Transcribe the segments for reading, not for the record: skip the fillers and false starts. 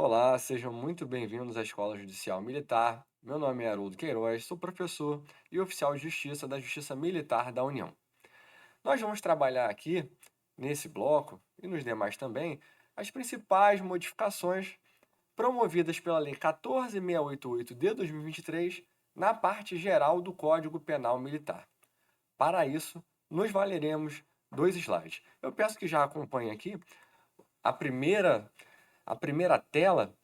Olá, sejam muito bem-vindos à Escola Judicial Militar. Meu nome é Haroldo Queiroz, sou professor e oficial de Justiça da Justiça Militar da União. Nós vamos trabalhar aqui, nesse bloco, e nos demais também, as principais modificações promovidas pela Lei 14.688 de 2023 na parte geral do Código Penal Militar. Para isso, nos valeremos dois slides. Eu peço que já acompanhe aqui a primeira, a primeira tela.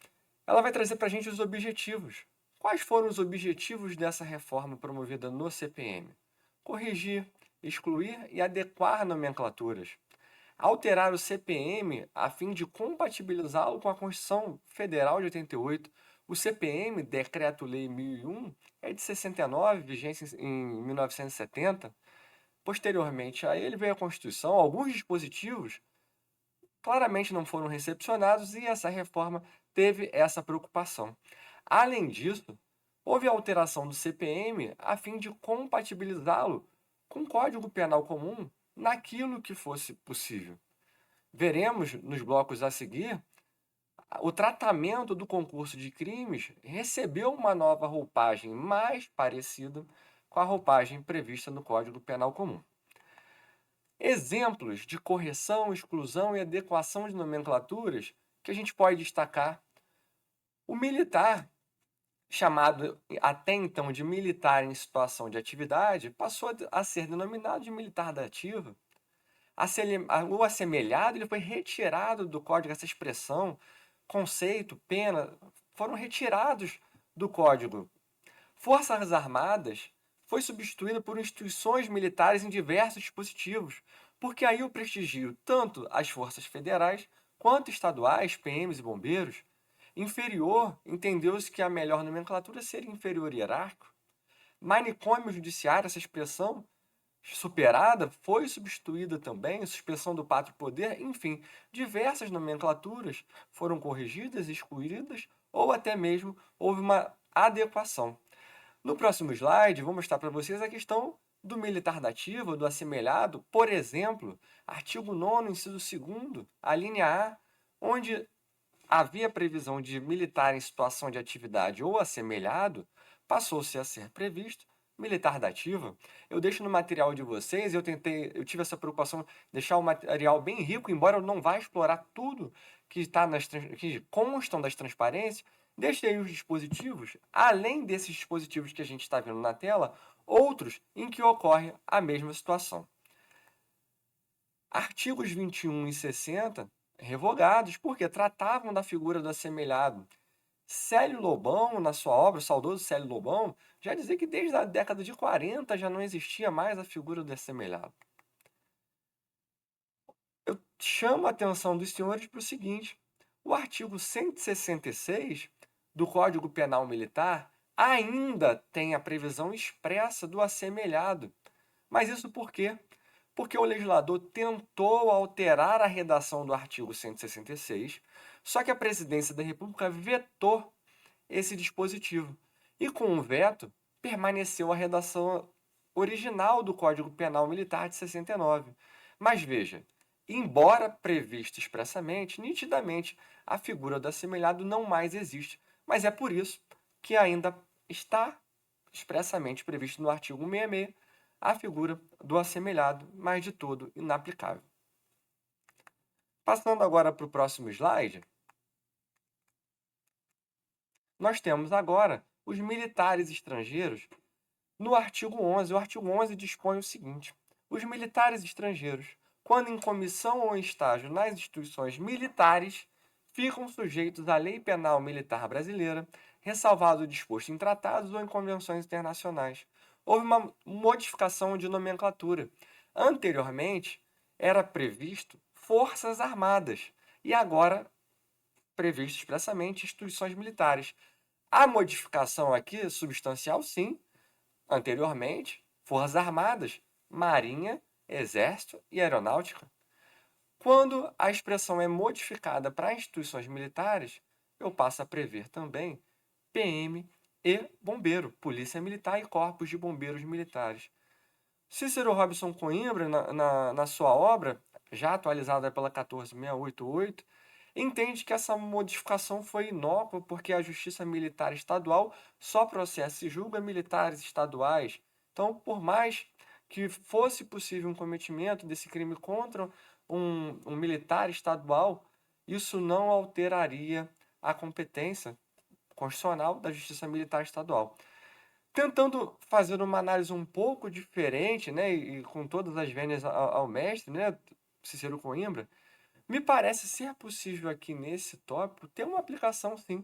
Ela vai trazer para a gente os objetivos. Quais foram os objetivos dessa reforma promovida no CPM? Corrigir, excluir e adequar nomenclaturas. Alterar o CPM a fim de compatibilizá-lo com a Constituição Federal de 88. O CPM, Decreto-Lei 1001, é de 69, vigência em 1970. Posteriormente a ele veio a Constituição, alguns dispositivos claramente não foram recepcionados e essa reforma teve essa preocupação. Além disso, houve alteração do CPM a fim de compatibilizá-lo com o Código Penal Comum naquilo que fosse possível. Veremos nos blocos a seguir o tratamento do concurso de crimes recebeu uma nova roupagem mais parecida com a roupagem prevista no Código Penal Comum. Exemplos de correção, exclusão e adequação de nomenclaturas que a gente pode destacar. O militar, chamado até então de militar em situação de atividade, passou a ser denominado de militar da ativa. O assemelhado ele foi retirado do código, essa expressão, conceito, pena, foram retirados do código. Forças Armadas foi substituída por instituições militares em diversos dispositivos, porque aí o prestigio tanto às forças federais quanto estaduais, PMs e bombeiros. Inferior, entendeu-se que a melhor nomenclatura seria inferior hierárquico. Manicômio judiciário, essa expressão superada, foi substituída também, suspensão do pátrio poder, enfim, diversas nomenclaturas foram corrigidas, excluídas ou até mesmo houve uma adequação. No próximo slide, vou mostrar para vocês a questão do militar da ativa, do assemelhado, por exemplo, artigo 9º, inciso 2º, a linha A, onde havia previsão de militar em situação de atividade ou assemelhado, passou-se a ser previsto militar da ativa. Eu deixo no material de vocês, eu tive essa preocupação de deixar o material bem rico, embora eu não vá explorar tudo que constam das transparências. Deixei aí os dispositivos, além desses dispositivos que a gente está vendo na tela, outros em que ocorre a mesma situação. Artigos 21 e 60 revogados, porque tratavam da figura do assemelhado. Célio Lobão, na sua obra, o saudoso Célio Lobão, já dizia que desde a década de 40 já não existia mais a figura do assemelhado. Eu chamo a atenção dos senhores para o seguinte: o artigo 166 do Código Penal Militar ainda tem a previsão expressa do assemelhado. Mas isso por quê? Porque o legislador tentou alterar a redação do artigo 166, só que a Presidência da República vetou esse dispositivo. E com o veto, permaneceu a redação original do Código Penal Militar de 69. Mas veja, embora previsto expressamente, nitidamente a figura do assemelhado não mais existe. Mas é por isso que ainda está expressamente previsto no artigo 166 a figura do assemelhado, mas de todo inaplicável. Passando agora para o próximo slide, nós temos agora os militares estrangeiros no artigo 11. O artigo 11 dispõe o seguinte: os militares estrangeiros, quando em comissão ou em estágio nas instituições militares, ficam sujeitos à lei penal militar brasileira, ressalvado o disposto em tratados ou em convenções internacionais. Houve uma modificação de nomenclatura. Anteriormente, era previsto Forças Armadas e agora previsto expressamente instituições militares. A modificação aqui, substancial, sim. Anteriormente, Forças Armadas, Marinha, Exército e Aeronáutica. Quando a expressão é modificada para instituições militares, eu passo a prever também PM e Bombeiro, Polícia Militar e Corpos de Bombeiros Militares. Cícero Robson Coimbra, na sua obra, já atualizada pela 14.688, entende que essa modificação foi inócua porque a Justiça Militar Estadual só processa e julga militares estaduais. Então, por mais que fosse possível um cometimento desse crime contra um militar estadual, isso não alteraria a competência constitucional da Justiça Militar Estadual. Tentando fazer uma análise um pouco diferente, né, e com todas as vênias ao mestre, né, Cícero Coimbra, me parece ser possível aqui nesse tópico ter uma aplicação, sim,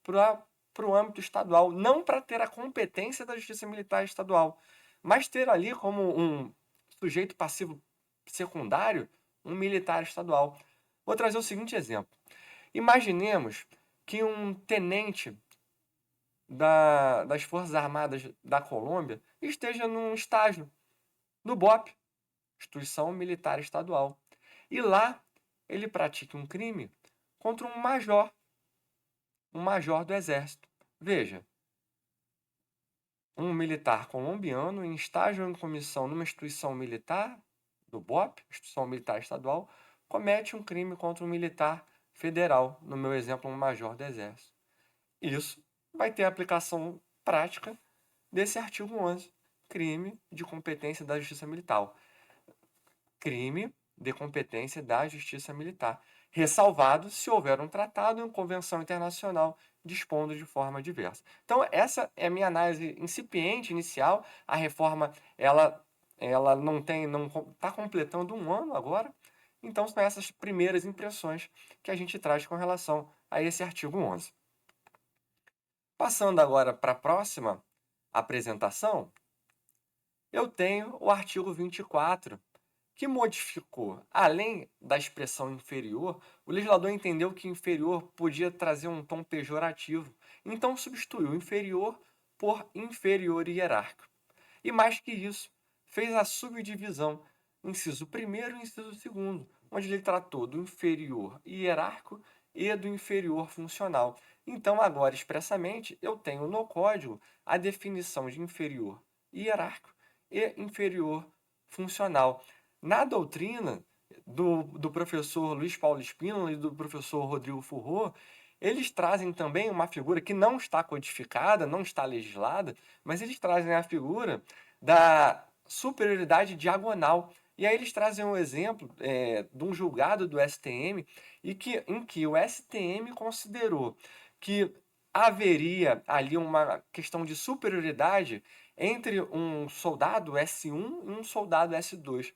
para o âmbito estadual, não para ter a competência da Justiça Militar Estadual, mas ter ali como um sujeito passivo secundário um militar estadual. Vou trazer o seguinte exemplo. Imaginemos que um tenente das Forças Armadas da Colômbia esteja num estágio no BOP, Instituição Militar Estadual, e lá ele pratica um crime contra um major do Exército. Veja, um militar colombiano em estágio em comissão numa instituição militar, do BOP, Instituição Militar Estadual, comete um crime contra um militar federal, no meu exemplo, um major do Exército. Isso vai ter aplicação prática desse artigo 11, crime de competência da Justiça Militar. Crime de competência da Justiça Militar, ressalvado se houver um tratado ou convenção internacional dispondo de forma diversa. Então, essa é a minha análise incipiente, inicial. A reforma, ela não está completando um ano agora. Então, são essas primeiras impressões que a gente traz com relação a esse artigo 11. Passando agora para a próxima apresentação, eu tenho o artigo 24, que modificou, além da expressão inferior, o legislador entendeu que inferior podia trazer um tom pejorativo, então substituiu inferior por inferior hierárquico. E mais que isso, fez a subdivisão, inciso 1º e inciso 2º, onde ele tratou do inferior hierárquico e do inferior funcional. Então, agora, expressamente, eu tenho no código a definição de inferior hierárquico e inferior funcional. Na doutrina do professor Luiz Paulo Spínola e do professor Rodrigo Furro, eles trazem também uma figura que não está codificada, não está legislada, mas eles trazem a figura da superioridade diagonal. E aí eles trazem um exemplo de um julgado do STM em que o STM considerou que haveria ali uma questão de superioridade entre um soldado S1 e um soldado S2.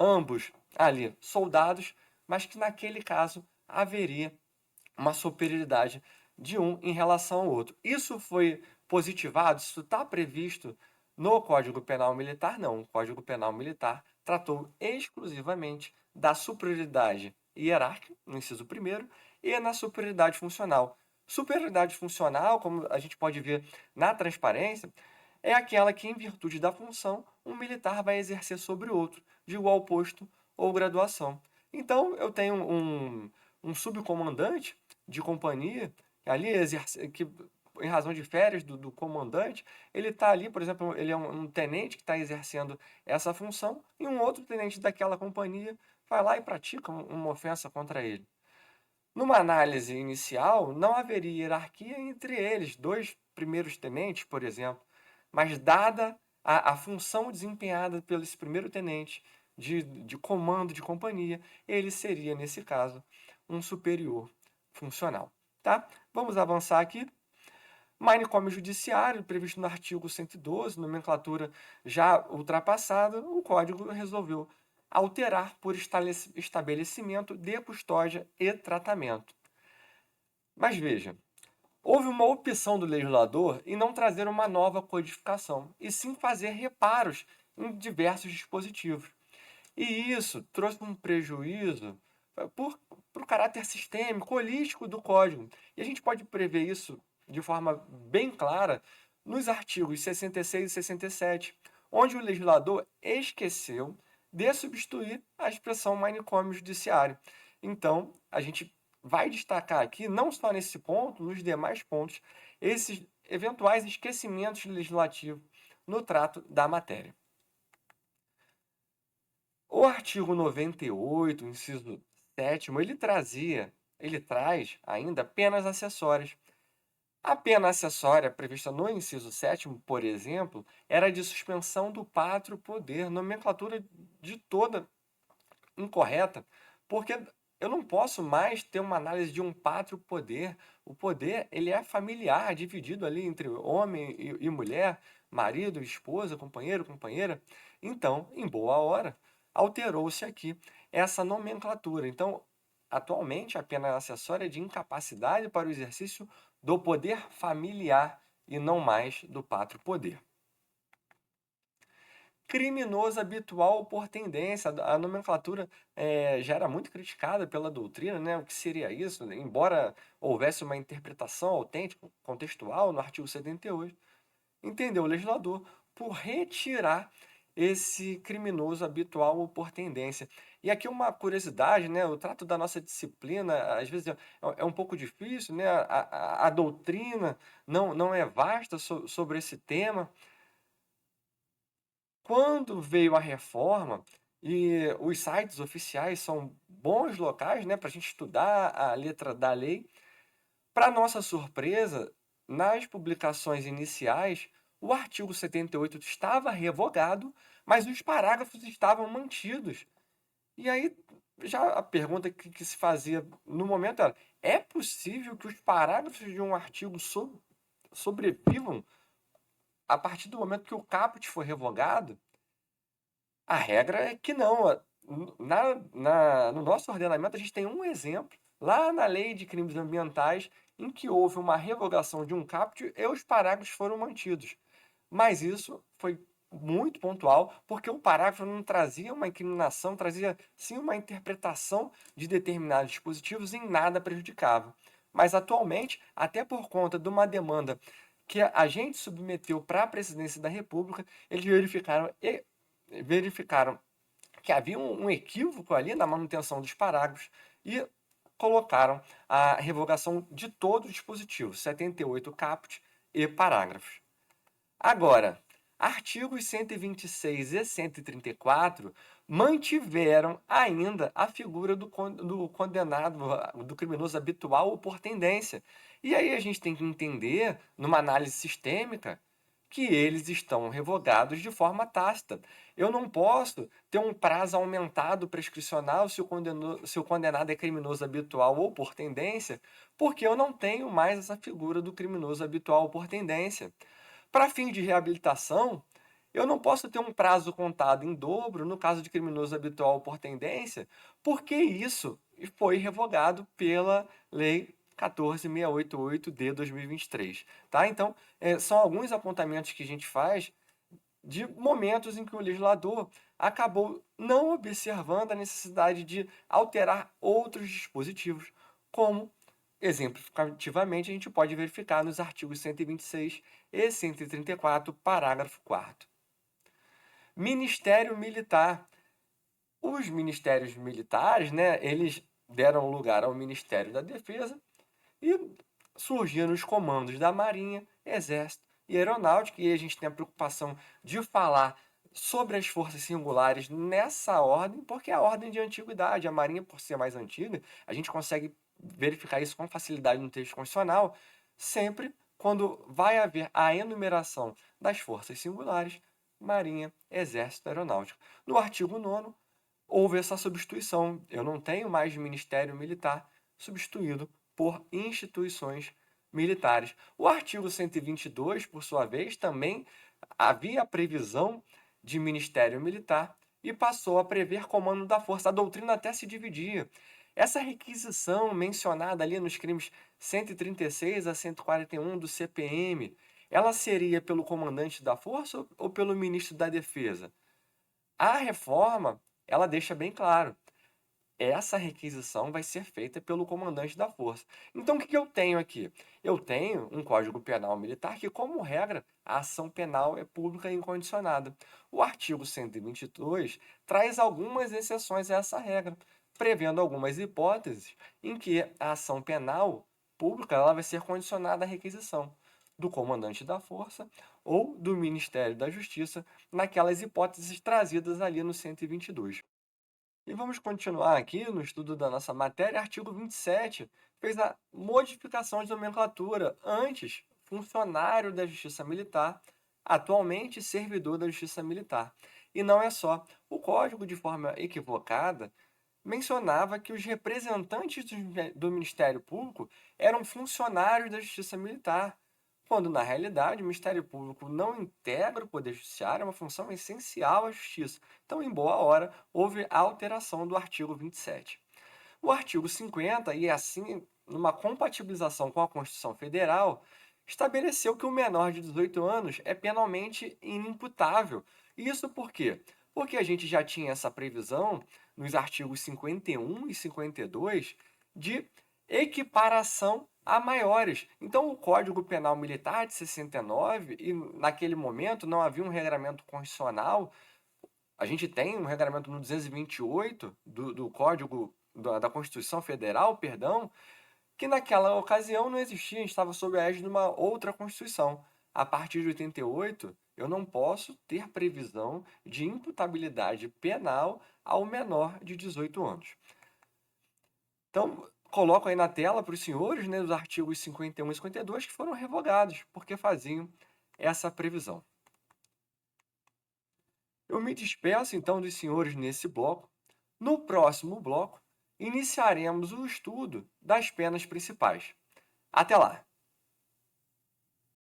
Ambos ali soldados, mas que naquele caso haveria uma superioridade de um em relação ao outro. Isso foi positivado? Isso está previsto no Código Penal Militar? Não. O Código Penal Militar tratou exclusivamente da superioridade hierárquica, no inciso 1º, e na superioridade funcional. Superioridade funcional, como a gente pode ver na transparência, é aquela que, em virtude da função, um militar vai exercer sobre outro, de igual posto ou graduação. Então, eu tenho um subcomandante de companhia, ali que, em razão de férias do comandante, ele está ali, por exemplo, ele é um tenente que está exercendo essa função, e um outro tenente daquela companhia vai lá e pratica uma ofensa contra ele. Numa análise inicial, não haveria hierarquia entre eles, dois primeiros tenentes, por exemplo, mas dada a função desempenhada pelo esse primeiro tenente de comando de companhia, ele seria, nesse caso, um superior funcional. Tá? Vamos avançar aqui. Manicômio judiciário, previsto no artigo 112, nomenclatura já ultrapassada, o Código resolveu alterar por estabelecimento de custódia e tratamento. Mas veja, houve uma opção do legislador em não trazer uma nova codificação, e sim fazer reparos em diversos dispositivos. E isso trouxe um prejuízo para o caráter sistêmico, holístico do código. E a gente pode prever isso de forma bem clara nos artigos 66 e 67, onde o legislador esqueceu de substituir a expressão manicômio judiciário. Então, a gente vai destacar aqui, não só nesse ponto, nos demais pontos, esses eventuais esquecimentos legislativos no trato da matéria. O artigo 98, inciso 7º, ele trazia ele traz ainda penas acessórias. A pena acessória prevista no inciso sétimo, por exemplo, era de suspensão do pátrio poder, nomenclatura de toda incorreta, porque eu não posso mais ter uma análise de um pátrio poder. O poder, ele é familiar, dividido ali entre homem e mulher, marido, esposa, companheiro, companheira. Então, em boa hora, alterou-se aqui essa nomenclatura. Então, atualmente, a pena acessória é de incapacidade para o exercício do poder familiar e não mais do pátrio poder. Criminoso habitual por tendência. A nomenclatura já era muito criticada pela doutrina, né? O que seria isso? Embora houvesse uma interpretação autêntica, contextual, no artigo 78, entendeu o legislador por retirar esse criminoso habitual ou por tendência. E aqui uma curiosidade, né? O trato da nossa disciplina, às vezes, é um pouco difícil, né? A doutrina não é vasta sobre esse tema. Quando veio a reforma, e os sites oficiais são bons locais, né, para a gente estudar a letra da lei, para nossa surpresa, nas publicações iniciais, o artigo 78 estava revogado, mas os parágrafos estavam mantidos. E aí, já a pergunta que se fazia no momento era: é possível que os parágrafos de um artigo sobrevivam a partir do momento que o caput foi revogado? A regra é que não. No nosso ordenamento, a gente tem um exemplo, lá na Lei de Crimes Ambientais, em que houve uma revogação de um caput e os parágrafos foram mantidos. Mas isso foi muito pontual, porque o parágrafo não trazia uma incriminação, trazia sim uma interpretação de determinados dispositivos e em nada prejudicava. Mas atualmente, até por conta de uma demanda que a gente submeteu para a Presidência da República, eles verificaram que havia um equívoco ali na manutenção dos parágrafos e colocaram a revogação de todo o dispositivo, 78 caput e parágrafos. Agora, artigos 126 e 134 mantiveram ainda a figura do condenado, do criminoso habitual ou por tendência. E aí a gente tem que entender, numa análise sistêmica, que eles estão revogados de forma tácita. Eu não posso ter um prazo aumentado prescricional se o condenado é criminoso habitual ou por tendência, porque eu não tenho mais essa figura do criminoso habitual ou por tendência. Para fins de reabilitação, eu não posso ter um prazo contado em dobro no caso de criminoso habitual por tendência, porque isso foi revogado pela Lei 14.688 de 2023, tá? Então, são alguns apontamentos que a gente faz de momentos em que o legislador acabou não observando a necessidade de alterar outros dispositivos, como, exemplificativamente, a gente pode verificar nos artigos 126 e 134, parágrafo 4º. Ministério Militar. Os ministérios militares, né, eles deram lugar ao Ministério da Defesa e surgiram os comandos da Marinha, Exército e Aeronáutica, e a gente tem a preocupação de falar sobre as forças singulares nessa ordem, porque é a ordem de antiguidade. A Marinha, por ser mais antiga, a gente consegue verificar isso com facilidade no texto constitucional, sempre quando vai haver a enumeração das forças singulares, Marinha, Exército, Aeronáutica. No artigo 9º, houve essa substituição. Eu não tenho mais Ministério Militar substituído por instituições militares. O artigo 122, por sua vez, também havia a previsão de Ministério Militar e passou a prever comando da força. A doutrina até se dividia. Essa requisição mencionada ali nos crimes 136 a 141 do CPM, ela seria pelo comandante da força ou pelo ministro da Defesa? A reforma, ela deixa bem claro, essa requisição vai ser feita pelo comandante da força. Então, o que eu tenho aqui? Eu tenho um Código Penal Militar que, como regra, a ação penal é pública e incondicionada. O artigo 122 traz algumas exceções a essa regra, prevendo algumas hipóteses em que a ação penal pública ela vai ser condicionada à requisição do comandante da força ou do Ministério da Justiça, naquelas hipóteses trazidas ali no 122. E vamos continuar aqui no estudo da nossa matéria. Artigo 27 fez a modificação de nomenclatura. Antes, funcionário da Justiça Militar, atualmente servidor da Justiça Militar. E não é só. O Código, de forma equivocada, mencionava que os representantes do Ministério Público eram funcionários da Justiça Militar, quando, na realidade, o Ministério Público não integra o Poder Judiciário, é uma função essencial à Justiça. Então, em boa hora, houve a alteração do artigo 27. O artigo 50, e assim, numa compatibilização com a Constituição Federal, estabeleceu que o menor de 18 anos é penalmente inimputável. Isso por quê? Porque a gente já tinha essa previsão nos artigos 51 e 52 de equiparação a maiores. Então, o Código Penal Militar de 69, e naquele momento não havia um regramento constitucional, a gente tem um regramento no 228 do Código da Constituição Federal, perdão, que naquela ocasião não existia, a gente estava sob a égide de uma outra Constituição. A partir de 88, eu não posso ter previsão de imputabilidade penal ao menor de 18 anos. Então, coloco aí na tela para os senhores, né, os artigos 51 e 52 que foram revogados, porque faziam essa previsão. Eu me despeço então dos senhores nesse bloco. No próximo bloco, iniciaremos o estudo das penas principais. Até lá!